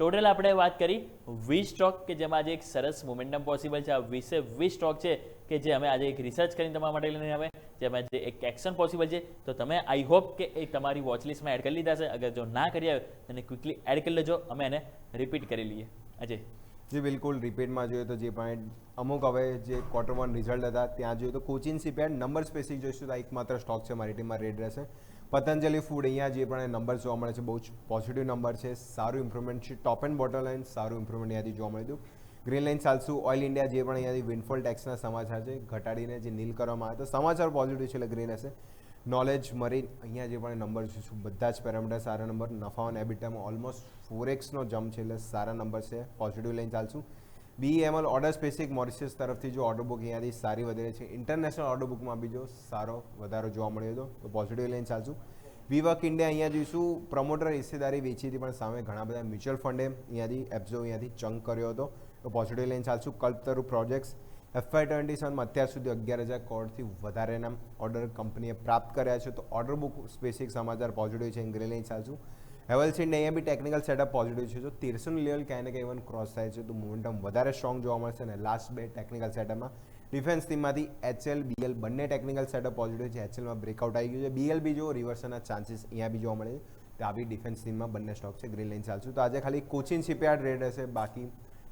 Total આપણે વાત કરી 20 સ્ટોક કે જેમાં આજે એક સરસ મોમેન્ટમ પોસિબલ છે. આ 20 સ્ટોક છે કે જે અમે આજે એક રિસર્ચ કરીને તમારા માટે લઈને આવે, જેમાં જે એક એક્શન પોસિબલ છે. તો તમે આઈ હોપ કે એ તમારી વોચલિસ્ટમાં એડ કરી લીધા છે. અગર જો ના કરી આવે તો એને ક્વિકલી એડ કરી લેજો, અમે એને રિપીટ કરી લઈએ. અજય. જી બિલકુલ, રિપીટમાં જોઈએ તો જે પોઈન્ટ અમુક હવે જે Q1 રિઝલ્ટ હતા ત્યાં જોઈએ તો કોચિન શિપયાર્ડ નંબર સ્પેસિફિક જોઈશું તો એકમાત્ર સ્ટોક છે મારી ટીમમાં રેડ રહેશે. પતંજલિ ફૂડ, અહીંયા જે પણ નંબર જોવા મળે છે બહુ જ પોઝિટિવ નંબર છે, સારું ઇમ્પ્રુવમેન્ટ છે. ટોપ એન્ડ બોટમ લાઇન સારું ઇમ્પ્રુવમેન્ટ અહીંયાથી જોવા મળ્યું હતું. ગ્રીન લાઇન ચાલશું. ઓઇલ ઇન્ડિયા જે પણ અહીંયાથી વિન્ડફોલ ટેક્સના સમાચાર છે ઘટાડીને જે નીલ કરવામાં આવ્યા હતા, સમાચાર પોઝિટિવ છે એટલે ગ્રીન હશે. નોલેજ મરીન, અહીંયા જે પણ નંબર જોઈશું બધા જ પેરામીટર સારા નંબર. નફા અને એબિટામાં ઓલમોસ્ટ 4x નો જમ્પ છે એટલે સારા નંબર છે, પોઝિટિવ લઈને ચાલશું. BEML ઓર્ડર સ્પેસિફિક મોરિશિયસ તરફથી જો ઓર્ડર બુક અહીંયાથી સારી વધી છે. ઇન્ટરનેશનલ ઓર્ડર બુકમાં બી જો સારો વધારો જોવા મળ્યો હતો તો પોઝિટિવ લઈને ચાલશું. વીવર્ક ઇન્ડિયા અહીંયા જોઈશું, પ્રમોટર હિસ્સેદારી વેચી હતી પણ સામે ઘણા બધા મ્યુચ્યુઅલ ફંડે અહીંયાથી એપ્ઝો અહીંયાથી ચંક કર્યો હતો તો પોઝિટિવ લઈને ચાલશું. કલ્પતરુ પ્રોજેક્ટ્સ FY27માં અત્યાર સુધી 11,000 કરોડથી વધારેના ઓર્ડર કંપનીએ પ્રાપ્ત કર્યા છે તો ઓર્ડર બુક સ્પેસિફિક સમાચાર પોઝિટિવ છે, ગ્રીન લઈને ચાલશું. હેવલ્સ ઇન્ડિયા અહીંયા બી ટેકનિકલ સેટઅપ પોઝિટિવ છે. જો 1300 લેવલ ક્યાંય ને ક્યાંય ઇવન ક્રોસ થાય છે તો મોમેન્ટમ વધારે સ્ટ્રોંગ જોવા મળશે. અને લાસ્ટ બે ટેકનિકલ સેટઅપમાં ડિફેન્સ ટીમમાંથી HL BL બંને ટેકનિકલ સેટઅપ પોઝિટિવ છે. HLમાં બ્રેકઆઉટ આવી ગયું છે. BL બી જો રિવર્સના ચાન્સીસ અહીંયા બી જોવા મળે છે તો આ બી ડિફેન્સ ટીમમાં બંને સ્ટોક છે, ગ્રીન લાઇન ચાલશું. તો આજે ખાલી કોચિન શિપયાર્ડ રેડ હશે, બાકી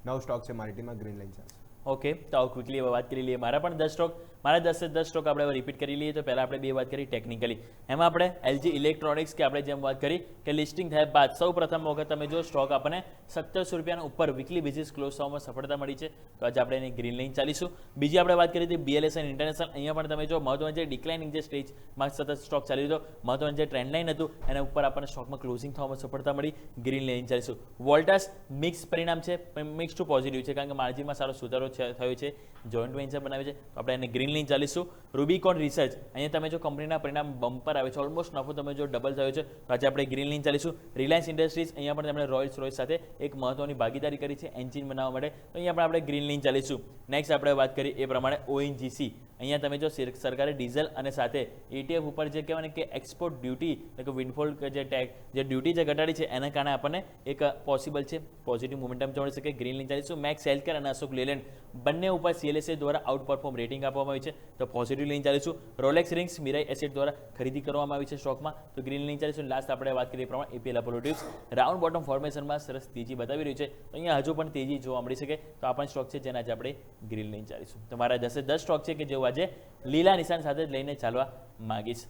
9 સ્ટોક છે મારી ટીમમાં, ગ્રીન લાઇન ચાલશે. ઓકે, તો આવું ક્વિકલી હવે વાત કરી લઈએ. મારા પણ 10 સ્ટોક, મારા 10 સ્ટોક આપણે હવે રિપીટ કરી લઈએ. તો પહેલાં આપણે બે વાત કરી ટેકનિકલી. એમાં આપણે LG ઇલેક્ટ્રોનિક્સ કે આપણે જેમ વાત કરી કે લિસ્ટિંગ થયા બાદ સૌ પ્રથમ વખત તમે જો સ્ટોક આપણને 1700 રૂપિયાના ઉપર વીકલી બેઝિસ ક્લોઝ થવામાં સફળતા મળી છે તો આજે આપણે એની ગ્રીન લાઇન ચાલીશું. બીજી આપણે વાત કરી હતી BLSN ઇન્ટરનેશનલ. અહીંયા પણ તમે જો મહત્વનું જે ડિક્લાઇનિંગ જે સ્ટેજમાં સતત સ્ટોક ચાલી રહ્યો હતો, મહત્વનું જે ટ્રેન્ડ લાઇન હતું એના ઉપર આપણને સ્ટોકમાં ક્લોઝિંગ થવામાં સફળતા મળી, ગ્રીન લાઇન ચાલીશું. વોલ્ટાસ મિક્સ પરિણામ છે, મિક્સ ટુ પોઝિટિવ છે કારણ કે માર્જિનમાં સારો સુધારો થયો છે, જોઈન્ટ વેન્ચર બનાવે છે તો આપણે એને ગ્રીન લાઇન ચાલીશું. રૂબીકોન રિસર્ચ, અહીંયા તમે જો કંપનીના પરિણામ બમ્પર આવે છે, ઓલમોસ્ટ નફો તમે જો ડબલ થયો છે તો આજે આપણે ગ્રીન લાઇન ચાલીશું. રિલાયન્સ ઇન્ડસ્ટ્રીઝ, અહીંયા પણ તેમણે રોયલ્સ રોયસ સાથે એક મહત્વની ભાગીદારી કરી છે એન્જિન બનાવવા માટે તો અહીંયા પણ આપણે ગ્રીન લાઇન ચાલીશું. નેક્સ્ટ આપણે વાત કરી એ પ્રમાણે ONGC, અહીંયા તમે જો સરકારે ડીઝલ અને સાથે ETF ઉપર જે કહેવાય ને કે એક્સપોર્ટ ડ્યુટી એટલે કે વિન્ડફોલ જે ડ્યુટી જે ઘટાડી છે એના કારણે આપણને એક પોસિબલ છે પોઝિટિવ મોમેન્ટમ જોઈ શકે, ગ્રીન લાઇન ચાલીશું. મેક્સ હેલ્થકેર અને અશોક લેલેન્ડ બંને ઉપર CLSA દ્વારા આઉટ પરફોર્મ રેટિંગ આપવામાં આવી છે તો પોઝિટિવ લાઇન ચાલીશું. રોલેક્સ રિંગ્સ મિરાઈ એસેટ દ્વારા ખરીદી કરવામાં આવી છે સ્ટોકમાં તો ગ્રીન લાઇન ચાલીશું. લાસ્ટ આપણે વાત કરીએ પ્રમાણે APL Apollo tubes round bottom ફોર્મેશનમાં સરસ તેજી બતાવી રહ્યું છે તો અહીંયા હજુ પણ તેજી જોવા મળી શકે તો આ પણ સ્ટોક છે જેના આજે આપણે ગ્રીન લાઇન ચાલીશું. તમારા 10 સ્ટોક છે કે જેઓ આજે લીલા નિશાન સાથે લઈને ચાલવા માંગીશ.